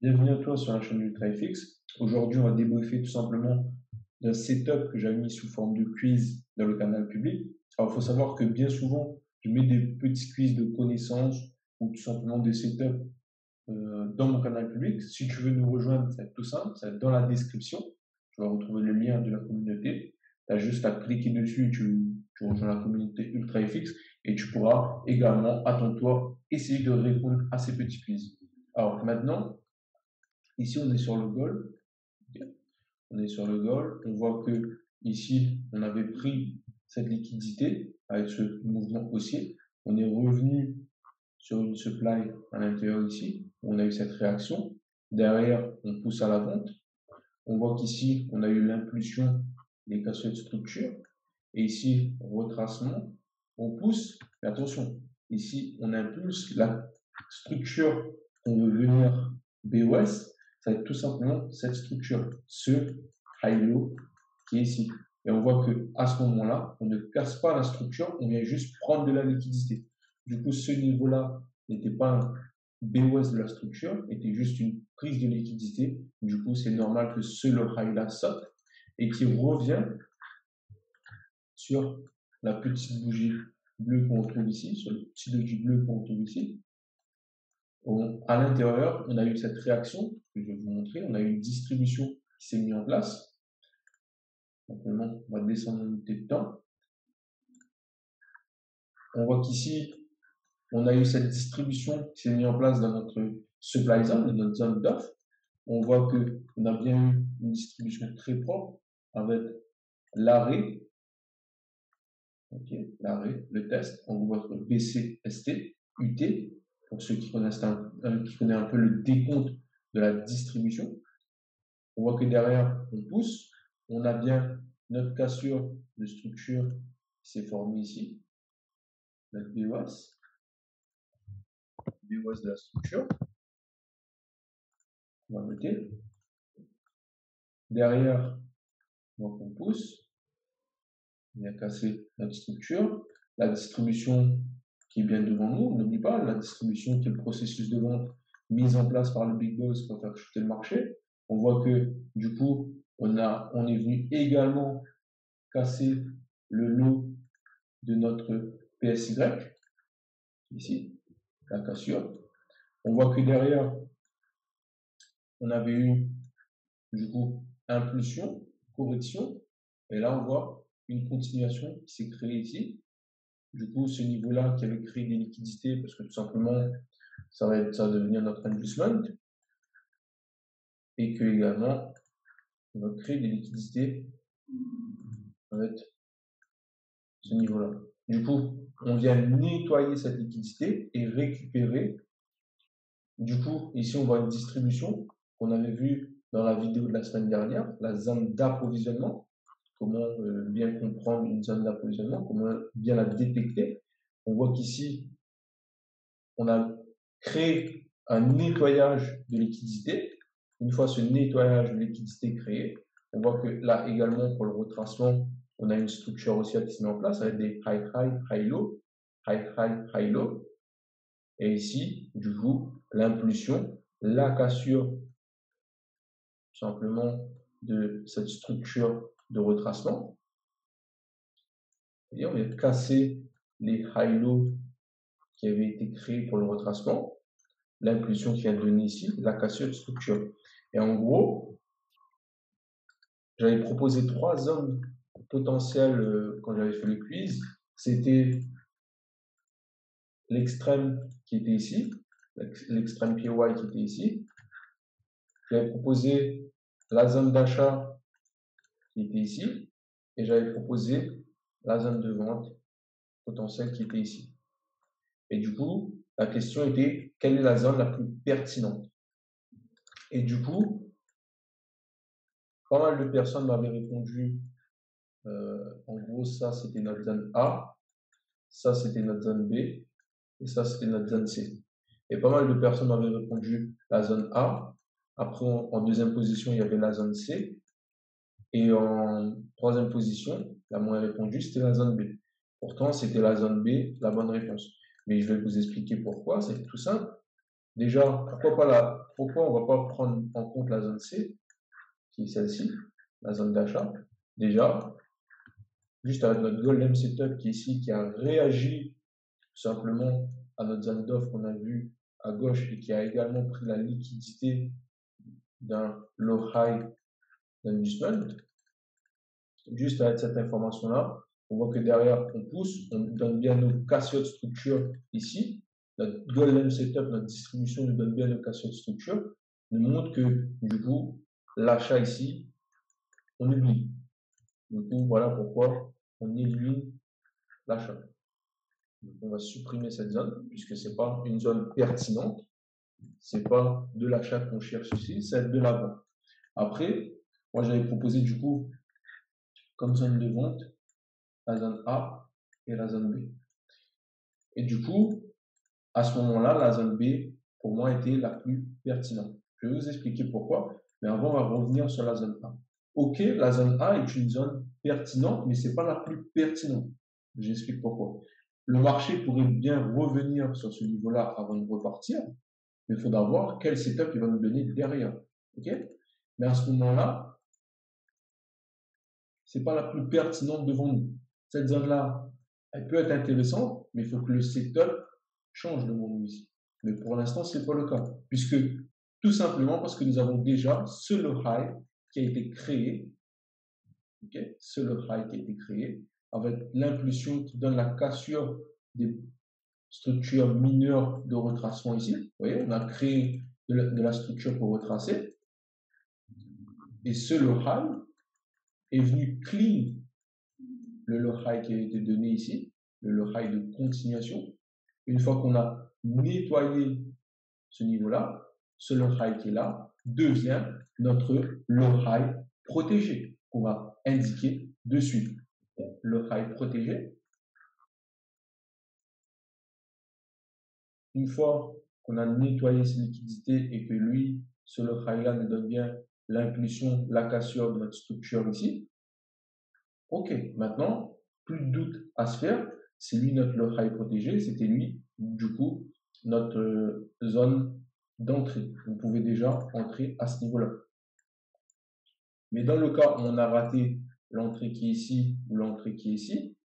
Bienvenue à toi sur la chaîne UltraFX. Aujourd'hui, on va débriefer tout simplement d'un setup que j'avais mis sous forme de quiz dans le canal public. Alors, il faut savoir que bien souvent, je mets des petits quiz de connaissances ou tout simplement des setups dans mon canal public. Si tu veux nous rejoindre, c'est tout simple, c'est dans la description. Tu vas retrouver le lien de la communauté. Tu as juste à cliquer dessus, tu rejoins la communauté UltraFX et tu pourras également, à ton tour, essayer de répondre à ces petits quiz. Alors maintenant, ici, on est sur le goal. On est sur le goal. On voit que ici, on avait pris cette liquidité avec ce mouvement haussier. On est revenu sur une supply à l'intérieur ici. On a eu cette réaction. Derrière, on pousse à la vente. On voit qu'ici, on a eu l'impulsion des cassures de structure. Et ici, retracement. On pousse. Mais attention, ici, on impulse la structure qu'on veut venir BOS. Ça va être tout simplement cette structure, ce high low qui est ici. Et on voit que à ce moment-là, on ne casse pas la structure, on vient juste prendre de la liquidité. Du coup, ce niveau-là n'était pas un BOS de la structure, était juste une prise de liquidité. Du coup, c'est normal que ce low high-là saute et qui revient sur la petite bougie bleue qu'on retrouve ici, sur le petit doji bleu qu'on retrouve ici. À l'intérieur, on a eu cette réaction que je vais vous montrer. On a eu une distribution qui s'est mise en place. Simplement, on va descendre en unité de temps. On voit qu'ici, on a eu cette distribution qui s'est mise en place dans notre supply zone, dans notre zone d'offre. On voit qu'on a bien eu une distribution très propre avec l'arrêt, l'arrêt, le test. On voit votre BCST, UT, pour ceux qui connaissent un peu le décompte de la distribution. On voit que derrière, on pousse. On a bien notre cassure de structure qui s'est formée ici. Notre BOS de la structure. On va noter. Derrière, donc on pousse. On vient casser notre structure. La distribution qui est bien devant nous, n'oublie pas, la distribution qui est le processus de vente mis en place par le Big Boss pour faire chuter le marché. On voit que du coup, on est venu également casser le lot de notre PSY, ici, la cassure. On voit que derrière, on avait eu, du coup, impulsion, correction, et là, on voit une continuation qui s'est créée ici. Du coup, ce niveau-là qui avait créé des liquidités, parce que tout simplement, ça va devenir notre inducement, et que également, on va créer des liquidités avec ce niveau-là. Du coup, on vient nettoyer cette liquidité et récupérer. Du coup, ici, on voit une distribution qu'on avait vue dans la vidéo de la semaine dernière, la zone d'approvisionnement. Comment bien comprendre une zone d'approvisionnement, comment bien la détecter. On voit qu'ici, on a créé un nettoyage de liquidité. Une fois ce nettoyage de liquidité créé, on voit que là également, pour le retracement, on a une structure haussière qui se met en place avec des high, high, high, low, high, high, high, low. Et ici, du coup, l'impulsion, la cassure, tout simplement, de cette structure de retracement. Et on vient casser les high, low qui avaient été créés pour le retracement. L'impulsion qui vient de donner ici, la cassure de structure. Et en gros, j'avais proposé 3 zones potentielles quand j'avais fait le quiz. C'était l'extrême qui était ici, l'extrême PY qui était ici. J'avais proposé la zone d'achat qui était ici. Et j'avais proposé la zone de vente potentielle qui était ici. Et du coup, la question était, quelle est la zone la plus pertinente? Et du coup, pas mal de personnes m'avaient répondu, en gros, ça c'était notre zone A, ça c'était notre zone B, et ça c'était notre zone C. Et pas mal de personnes m'avaient répondu la zone A. Après, en deuxième position, il y avait la zone C. Et en troisième position, la moins répondue, c'était la zone B. Pourtant, c'était la zone B, la bonne réponse. Mais je vais vous expliquer pourquoi. C'est tout simple. Déjà, pourquoi pas pourquoi on ne va pas prendre en compte la zone C, qui est celle-ci, la zone d'achat? Déjà, juste avec notre Golden Setup qui est ici, qui a réagi tout simplement à notre zone d'offre qu'on a vu à gauche et qui a également pris la liquidité d'un low high d'investment. Juste avec cette information-là, on voit que derrière, on pousse, on donne bien nos cassures structure ici. Notre Golden Setup, notre distribution nous donne bien nos cassures structure, nous montre que du coup, l'achat ici, on oublie. Du coup, voilà pourquoi on élimine l'achat. Donc, on va supprimer cette zone puisque ce n'est pas une zone pertinente. Ce n'est pas de l'achat qu'on cherche ici, c'est de la vente. Après, moi j'avais proposé du coup comme zone de vente la zone A et la zone B. Et du coup, à ce moment-là, la zone B, pour moi, était la plus pertinente. Je vais vous expliquer pourquoi, mais avant, on va revenir sur la zone A. Ok, la zone A est une zone pertinente, mais ce n'est pas la plus pertinente. J'explique pourquoi. Le marché pourrait bien revenir sur ce niveau-là avant de repartir, mais il faudra voir quel setup il va nous donner derrière. Ok? Mais à ce moment-là, ce n'est pas la plus pertinente devant nous. Cette zone-là, elle peut être intéressante, mais il faut que le setup change devant nous ici. Mais pour l'instant, ce n'est pas le cas, puisque tout simplement parce que nous avons déjà ce low high qui a été créé, okay? Ce low high qui a été créé, avec l'impulsion qui donne la cassure des structures mineures de retracement ici. Vous voyez, on a créé de la structure pour retracer. Et ce low high est venu clean le low high qui a été donné ici, le low high de continuation. Une fois qu'on a nettoyé ce niveau-là, ce low high qui est là devient notre low high protégé qu'on va indiquer dessus. Low high protégé. Une fois qu'on a nettoyé ces liquidités et que lui, ce low high-là nous donne bien l'impulsion, la cassure de notre structure ici. Ok, maintenant, plus de doute à se faire. C'est lui notre low high protégé, c'était lui, du coup, notre zone d'entrée. Vous pouvez déjà entrer à ce niveau-là. Mais dans le cas où on a raté l'entrée qui est ici ou l'entrée qui est ici,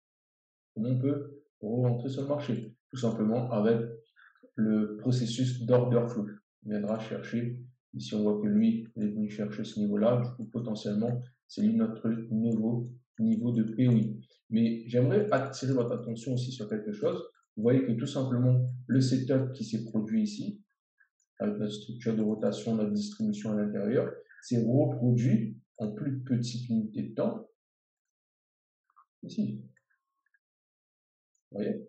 on peut rentrer sur le marché, tout simplement avec le processus d'order flow. On viendra chercher, ici on voit que lui est venu chercher ce niveau-là, du coup potentiellement c'est lui notre nouveau niveau de POI. Mais j'aimerais attirer votre attention aussi sur quelque chose. Vous voyez que tout simplement le setup qui s'est produit ici, avec notre structure de rotation, notre distribution à l'intérieur, s'est reproduit en plus petite unité de temps ici. Vous voyez,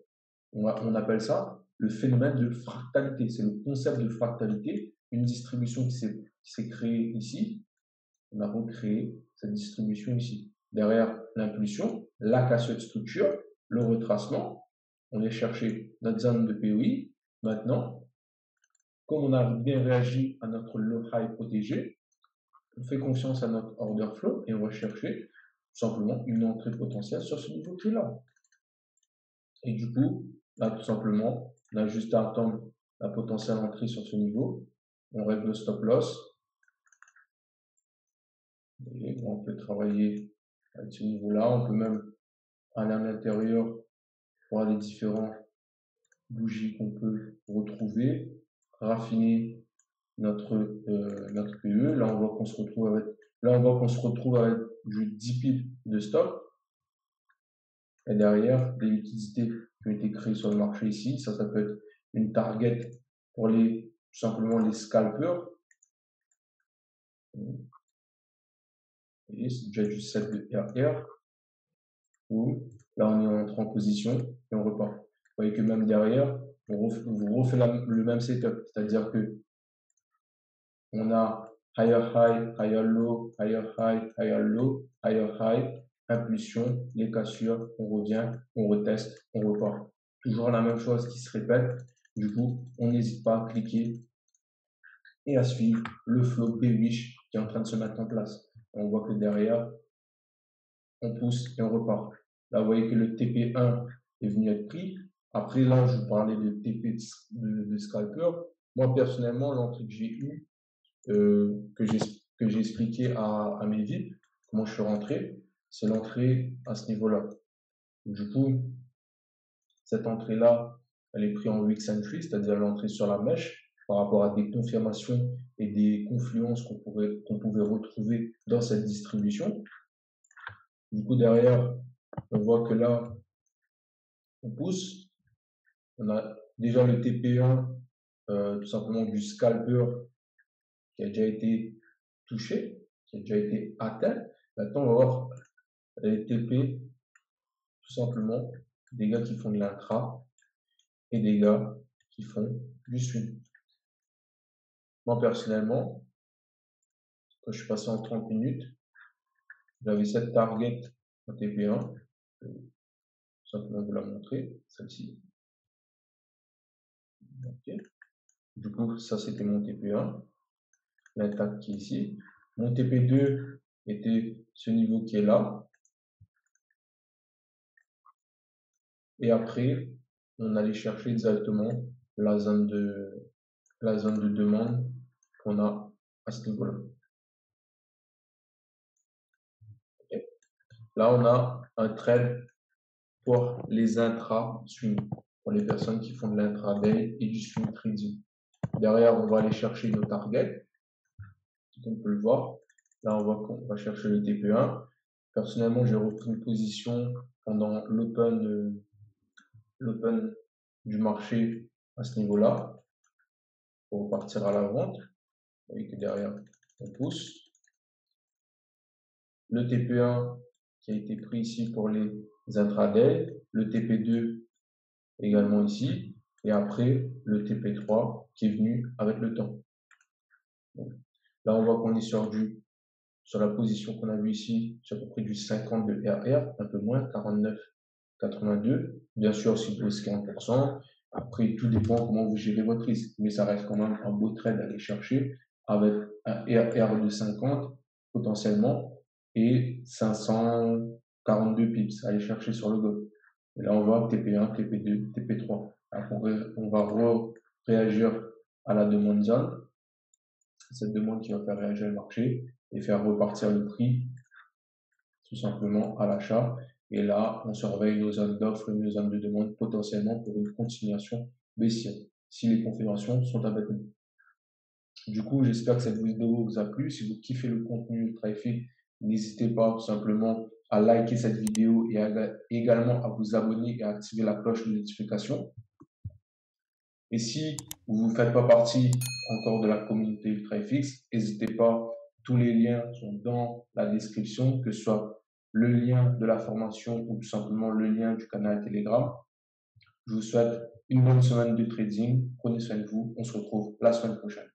on appelle ça le phénomène de fractalité. C'est le concept de fractalité, une distribution qui s'est créée ici. On a recréé cette distribution ici. Derrière l'impulsion, la cassure de structure, le retracement, on est chercher notre zone de POI. Maintenant, comme on a bien réagi à notre low high protégé, on fait confiance à notre order flow et on va chercher tout simplement une entrée potentielle sur ce niveau qui est là. Et du coup, là, tout simplement, on a juste à attendre la potentielle entrée sur ce niveau. On règle le stop loss. Et on peut travailler à ce niveau-là. On peut même aller à l'intérieur voir les différents bougies qu'on peut retrouver, raffiner notre PE. Là, on voit qu'on se retrouve avec du 10 pips de stop. Et derrière, les liquidités qui ont été créées sur le marché ici, ça peut être une target pour tout simplement les scalpers. Et c'est déjà du set de RR. Où là, on est entré en position et on repart. Vous voyez que même derrière, on refait le même setup. C'est-à-dire que on a higher high, higher low, higher high, higher low, higher high, impulsion, les cassures, on revient, on reteste, on repart. Toujours la même chose qui se répète. Du coup, on n'hésite pas à cliquer et à suivre le flow bearish qui est en train de se mettre en place. On voit que derrière, on pousse et on repart. Là, vous voyez que le TP1 est venu être pris. Après, là, je vous parlais de TP de scalper. Moi, personnellement, l'entrée que j'ai eue, que j'ai expliqué à mes VIP, comment je suis rentré, c'est l'entrée à ce niveau-là. Du coup, cette entrée-là, elle est prise en weak entry, c'est-à-dire l'entrée sur la mèche, par rapport à des confirmations et des confluences qu'on pouvait retrouver dans cette distribution. Du coup, derrière, on voit que là, on pousse. On a déjà le TP1, tout simplement du scalper qui a déjà été touché, qui a déjà été atteint. Maintenant, on va voir les TP, tout simplement, des gars qui font de l'intra et des gars qui font du swing. Moi, personnellement, quand je suis passé en 30 minutes, j'avais cette target en TP1. Je vais tout simplement vous la montrer, celle-ci. Okay. Du coup, ça, c'était mon TP1. L'attaque qui est ici. Mon TP2 était ce niveau qui est là. Et après, on allait chercher directement la zone de demande qu'on a à ce niveau-là. Okay. Là, on a un trade pour les intra-swing, pour les personnes qui font de l'intraday et du swing trading. Derrière, on va aller chercher nos targets. On peut le voir. Là, on voit qu'on va chercher le TP1. Personnellement, j'ai repris une position pendant l'open du marché à ce niveau-là pour repartir à la vente. Vous voyez que derrière, on pousse. Le TP1 qui a été pris ici pour les intraday, le TP2 également ici, et après le TP3 qui est venu avec le temps. Donc, là, on voit qu'on est sur la position qu'on a vue ici, sur à peu près du 50 de RR, un peu moins, 49, 82. Bien sûr, si vous posez 40%, après, tout dépend comment vous gérez votre risque, mais ça reste quand même un beau trade à aller chercher avec un RR de 50 potentiellement et 542 pips à aller chercher sur le go. Et là, on voit TP1, TP2, TP3. Après, on va réagir à la demande zone, cette demande qui va faire réagir le marché et faire repartir le prix tout simplement à l'achat. Et là, on surveille nos zones d'offres et nos zones de demande potentiellement pour une continuation baissière si les confirmations sont avec nous. Du coup, j'espère que cette vidéo vous a plu. Si vous kiffez le contenu TradFi, n'hésitez pas tout simplement à liker cette vidéo et également à vous abonner et à activer la cloche de notification. Et si vous ne faites pas partie encore de la communauté UltraFX, n'hésitez pas, tous les liens sont dans la description, que ce soit le lien de la formation ou tout simplement le lien du canal Telegram. Je vous souhaite une bonne semaine de trading. Prenez soin de vous. On se retrouve la semaine prochaine.